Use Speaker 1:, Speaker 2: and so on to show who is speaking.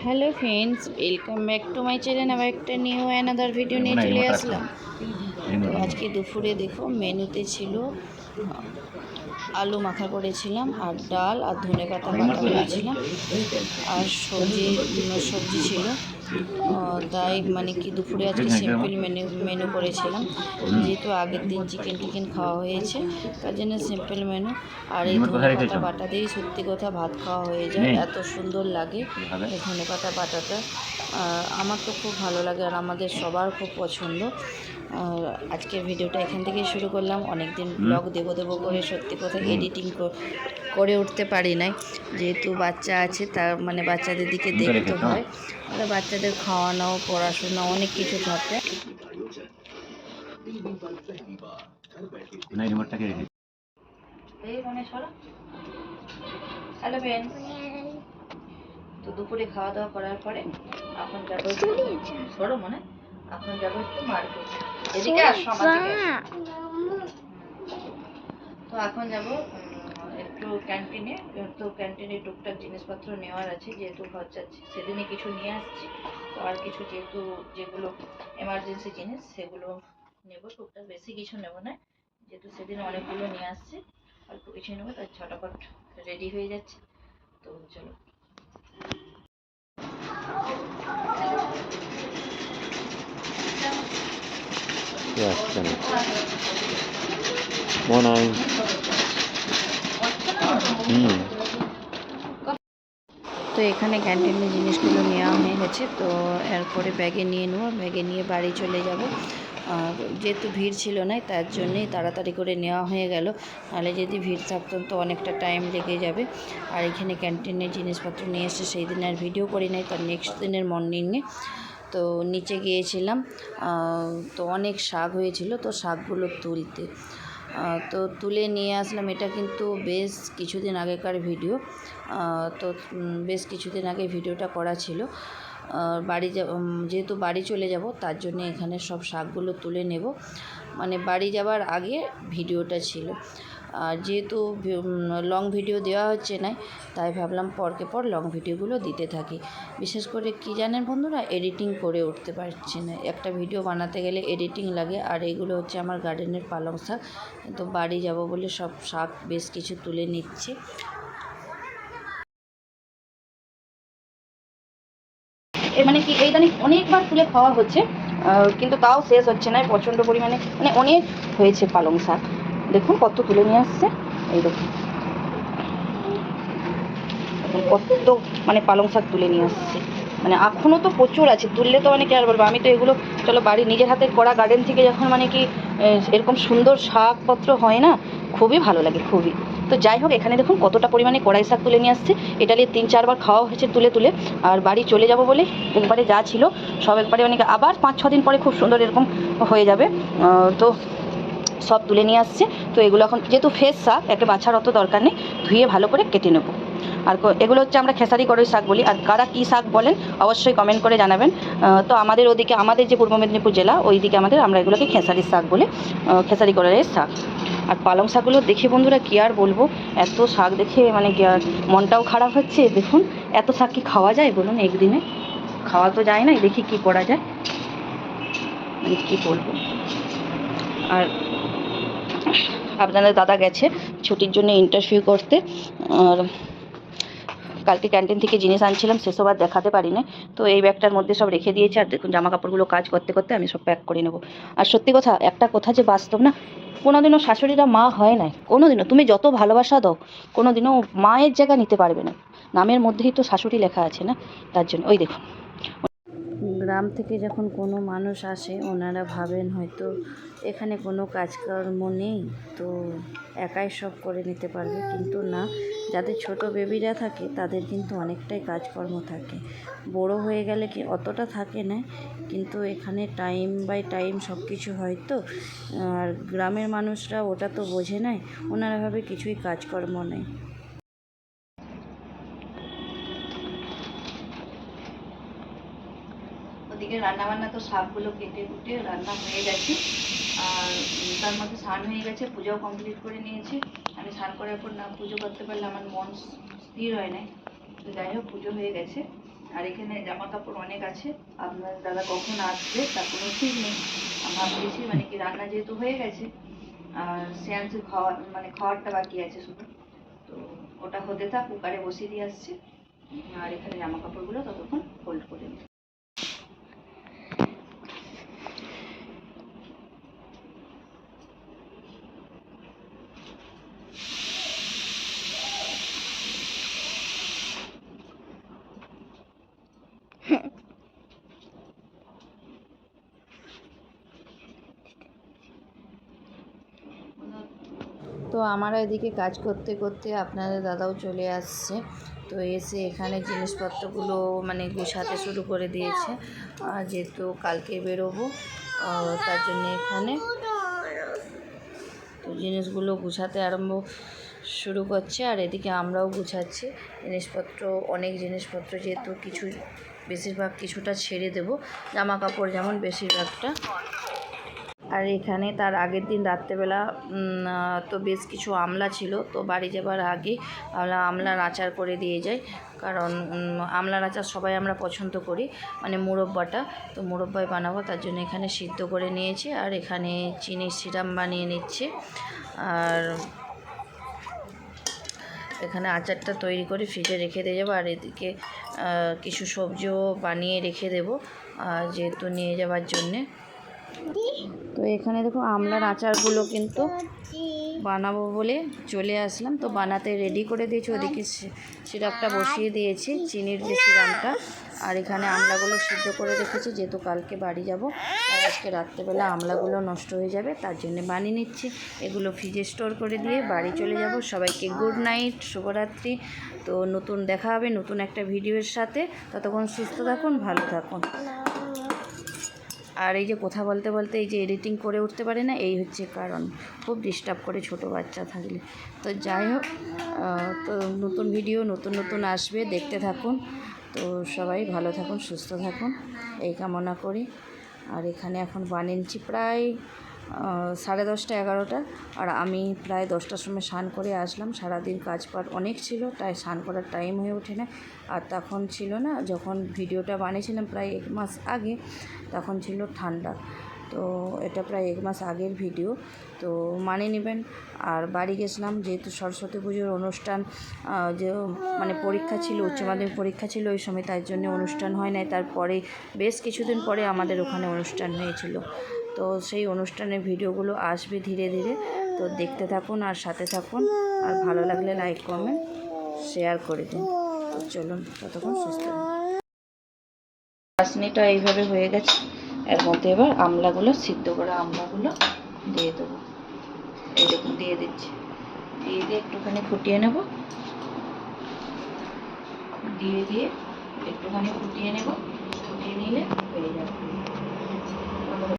Speaker 1: Hello friends, welcome back to my channel. আবার একটা new another video নিয়ে চলে আসলাম। তো আজকে দুপুরে দেখো মেনুতে ছিল আলু মাখা করেছিলাম, আর ডাল আর ধনেপাতা বাটা করেছিলাম, আর সবজি ছিল। তাই মানে কি দুপুরে আজকে সিম্পল মেনু করেছিলাম, যেহেতু আগের দিন চিকেন খাওয়া হয়েছে, তার জন্য সিম্পল মেনু। আর এই ধনেপাতা বাটা দিয়েই সত্যি কথা ভাত খাওয়া হয়ে যায়, এত সুন্দর লাগে এই ধনেপাতা বাটাটা। আমার তো খুব ভালো লাগে আর আমাদের সবার খুব পছন্দ। আজকের ভিডিওটা এখান থেকেই শুরু করলাম। অনেক দিন ব্লগ দেবো করে সত্যি কথা এডিটিং করে উঠতে পারি নাই, যেহেতু বাচ্চা আছে, তার মানে বাচ্চাদের দিকে দেখতে হয়, আর বাচ্চাদের খাওয়ানো পড়াশোনা অনেক কিছু থাকে। হ্যালো ফ্রেন্ডস, তো দুপুরে খাওয়া দাওয়া করার পরে এখন যাবো একটু মার্কেট। এদিকে আসো আমার দিকে। তো এখন যাব একটু ক্যান্টিনে। তো ক্যান্টিনে টুকটাক জিনিসপত্র নেওয়ার আছে, যেহেতু খরচা সেদিনে কিছু নিয়ে আসছি, তো আর কিছু যেগুলো এমার্জেন্সি জিনিস সেগুলো নেব। টুকটাক বেশি কিছু নেব না, যেহেতু সেদিন অনেকগুলো নিয়ে আসছি, অল্প কিছু নেবো, তাই ঝটাপট রেডি হয়ে যাচ্ছে। তো চলো। তো এখানে ক্যান্টিনের জিনিসগুলো নেওয়া হয়ে গেছে, তো এরপরে ব্যাগে নিয়ে নেবো, ব্যাগে নিয়ে বাড়ি চলে যাব। আর যেহেতু ভিড় ছিল না, তার জন্যেই তাড়াতাড়ি করে নেওয়া হয়ে গেল, নাহলে যদি ভিড় থাকতো তো অনেকটা টাইম লেগে যাবে। আর এখানে ক্যান্টিনের জিনিসপত্র নিয়ে এসে সেই দিন আর ভিডিও করি নাই, তার নেক্সট দিনের মর্নিংয়ে তো নিচে গিয়েছিলাম। তো অনেক শাক হয়েছিল, তো শাকগুলো তুলতে তো তুলে নিয়ে আসলাম। এটা কিন্তু বেশ কিছুদিন আগেকার ভিডিও, তো বেশ কিছুদিন আগে ভিডিওটা করা ছিল। যেহেতু বাড়ি চলে যাব, তার জন্য এখানে সব শাকগুলো তুলে নেব, মানে বাড়ি যাবার আগে ভিডিওটা ছিল। আর যেহেতু লং ভিডিও দেওয়া হচ্ছে না, তাই ভাবলাম পরকে পর লং ভিডিওগুলো দিতে থাকি। বিশেষ করে কি জানেন বন্ধুরা, এডিটিং করে উঠতে পারছি না, একটা ভিডিও বানাতে গেলে এডিটিং লাগে। আর এগুলো হচ্ছে আমার গার্ডেনের পালং শাক, তো বাড়ি যাব বলে সব শাক বেশ কিছু তুলে নিচ্ছি। মানে কি এই দানি অনেকবার তুলে খাওয়া হচ্ছে, কিন্তু তাও শেষ হচ্ছে না, প্রচণ্ড পরিমাণে মানে অনেক হয়েছে পালং শাক। দেখুন কত তুলে নিয়ে আসছে, এই দেখুন কত মানে পালং শাক তুলে নিয়ে আসছে, মানে এখনও তো প্রচুর আছে, তুললে তো অনেকে আর বলবো। আমি তো এগুলো চলো বাড়ি নিজের হাতে করা গার্ডেন থেকে যখন মানে কি এরকম সুন্দর শাকপত্র হয় না, খুবই ভালো লাগে খুবই। তো যাই হোক, এখানে দেখুন কতটা পরিমাণে কড়াই শাক তুলে নিয়ে আসছে। এটা নিয়ে 3-4 বার খাওয়া হয়েছে তুলে তুলে। আর বাড়ি চলে যাব বলে একবারে যা ছিল সব একবারে মানে আবার 5-6 দিন পরে খুব সুন্দর এরকম হয়ে যাবে। তো সব তুলে নিয়ে আসছে। তো এগুলো এখন যেহেতু ফ্রেশ শাক, একটা বাছার অত দরকার নেই, ধুয়ে ভালো করে কেটে নেব। আর এগুলো হচ্ছে আমরা খেসারি কড়ই শাক বলি, আর কারা কী শাক বলেন অবশ্যই কমেন্ট করে জানাবেন। তো আমাদের ওদিকে, আমাদের যে পূর্ব মেদিনীপুর জেলা, ওই দিকে আমরা এগুলোকে খেসারির শাক বলি, খেসারি কড়াইয়ের শাক। আর পালং শাকগুলো দেখে বন্ধুরা কী আর বলবো, এত শাক দেখে মানে কি আর মনটাও খারাপ হচ্ছে। দেখুন এত শাক কি খাওয়া যায় বলুন, একদিনে খাওয়া তো যায় না, দেখি কি করা যায়, মানে কী বলবো। আর আপনাদের দাদা গেছে ছুটির জন্য ইন্টারভিউ করতে, আর কালকে ক্যান্টিন থেকে জিনিস আনছিলাম, সেসব আর দেখাতে পারি না। তো এই ব্যাগটার মধ্যে সব রেখে দিয়েছি। আর দেখুন জামা কাপড়গুলো কাজ করতে করতে আমি সব প্যাক করে নেব। আর সত্যি কথা, একটা কথা যে বাস্তব না, কোনোদিনও শাশুড়িরা মা হয় না, কোনোদিনও। তুমি যত ভালোবাসা দাও, কোনোদিনও মায়ের জায়গা নিতে পারবে না। নামের মধ্যেই তো শাশুড়ি লেখা আছে না, তার জন্য। ওই দেখুন, গ্রাম থেকে যখন কোনো মানুষ আসে, ওনারা ভাবেন হয়তো এখানে কোনো কাজকর্ম নেই, তো একাই সব করে নিতে পারবে, কিন্তু না। যাদের ছোট বেবিরা থাকে তাদের কিন্তু অনেকটাই কাজকর্ম থাকে। বড় হয়ে গেলে কি অতটা থাকে না, কিন্তু এখানে টাইম বাই টাইম সব কিছু হয় তো। আর গ্রামের মানুষরা ওটা তো বোঝে না, ওনারা ভাবে কিছুই কাজকর্ম নেই। ওদিকে রান্নাবান্না তো শাকগুলো কেটে কুটে রান্না হয়ে গেছে, আর তার মধ্যে স্নান হয়ে গেছে, পুজোও কমপ্লিট করে নিয়েছি। আমি স্নান করার পর না পুজো করতে পারলে আমার মন স্থির হয় না। তো যাই হোক, পুজো হয়ে গেছে, আর এখানে জামা কাপড় অনেক আছে। আপনার দাদা কখন আসবে তার কোনো ঠিক নেই। আমরা ভেবেছি মানে কি রান্না যেহেতু হয়ে গেছে আর সেন্সু খাওয়ারটা বাকি আছে শুধু, তো ওটা হতে থাক, কুকারে বসিয়ে দিয়ে আসছি। আর এখানে জামা কাপড়গুলো ততক্ষণ ফোল্ড করে নিই। তো আমরা এদিকে কাজ করতে করতে আপনাদের দাদাও চলে আসছে। তো এসে এখানে জিনিসপত্রগুলো মানে গুছাতে শুরু করে দিয়েছে। আর যেহেতু কালকে বেরোবো তার জন্য এখানে তো জিনিসগুলো গুছাতে শুরু করছে। আর এদিকে আমরাও গুছাচ্ছি জিনিসপত্র, অনেক জিনিসপত্র যেহেতু বেশিরভাগ কিছুটা ছেড়ে দেব, জামা কাপড় যেমন বেশিরভাগটা। আর এখানে তার আগের দিন রাত্রেবেলা তো বেশ কিছু আমলা ছিল, তো বাড়ি যাবার আগে আমলার আচার করে দিয়ে যাই, কারণ আমলার আচার সবাই আমরা পছন্দ করি, মানে মুরব্বাটা। তো মুরব্বাই বানাবো, তার জন্য এখানে সিদ্ধ করে নিয়েছি। আর এখানে চিনির সিরাপ বানিয়ে নিচ্ছে। আর এখানে আচারটা তৈরি করে ফ্রিজে রেখে দিয়ে যাবো। আর এদিকে কিছু সবজিও বানিয়ে রেখে দেবো যেহেতু নিয়ে যাওয়ার জন্যে। তো এখানে দেখো আমলার আচারগুলো কিন্তু বানাবো বলে চলে আসলাম। তো বানাতে রেডি করে দিয়েছি, ওদিকে সিরাপটা বসিয়ে দিয়েছি, চিনির যে সিরাপটা। আর এখানে আমলাগুলো সিদ্ধ করে রেখেছি, যেহেতু কালকে বাড়ি যাব আর আজকে রাত্রেবেলা আমলাগুলো নষ্ট হয়ে যাবে, তার জন্য বানিয়ে নিচ্ছি। এগুলো ফ্রিজে স্টোর করে দিয়ে বাড়ি চলে যাব। সবাইকে গুড নাইট, শুভরাত্রি। তো নতুন দেখা হবে নতুন একটা ভিডিওর সাথে। ততক্ষণ সুস্থ থাকুন, ভালো থাকুন। আর এই যে কথা বলতে বলতে এই যে এডিটিং করে উঠতে পারে না, এই হচ্ছে কারণ, খুব ডিস্টার্ব করে ছোটো বাচ্চা থাকলে। তো যাই হোক, তো নতুন ভিডিও নতুন আসবে, দেখতে থাকুন। তো সবাই ভালো থাকুন, সুস্থ থাকুন, এই কামনা করি। আর এখানে এখন বানিয়েছি প্রায় 10:30 11টা। আর আমি প্রায় 10টার সময় স্নান করে আসলাম। সারাদিন কাজপাট অনেক ছিল, তাই স্নান করার টাইম হয়ে ওঠে না। আর তখন ছিল না, যখন ভিডিওটা বানিয়েছিলাম প্রায় 1 মাস আগে, তখন ছিল ঠান্ডা। তো এটা প্রায় 1 মাস আগের ভিডিও, তো মানিয়ে নেবেন। আর বাড়ি গেছিলাম, যেহেতু সরস্বতী পুজোর অনুষ্ঠান, যে মানে পরীক্ষা ছিল, উচ্চ মাধ্যমিক পরীক্ষা ছিল ওই সময়, তার জন্য অনুষ্ঠান হয় নাই। তারপরে বেশ কিছুদিন পরে আমাদের ওখানে অনুষ্ঠান হয়েছিল। তো সেই অনুষ্ঠানের ভিডিওগুলো আসবে ধীরে ধীরে, তো দেখতে থাকুন আর সাথে থাকুন। আর ভালো লাগলে লাইক কমেন্ট শেয়ার করে দিন। তো চলুন, ততক্ষণ সুস্থ। চাটনিটা এইভাবে হয়ে গেছে। এর মধ্যে এবার আমলাগুলো, সিদ্ধ করা আমলাগুলো দিয়ে দেবো। এই দেখুন দিয়ে দিচ্ছি, দিয়ে একটুখানি ফুটিয়ে নেব, দিয়ে একটুখানি ফুটিয়ে নেব। ফুটিয়ে নিলে হয়ে যাবে।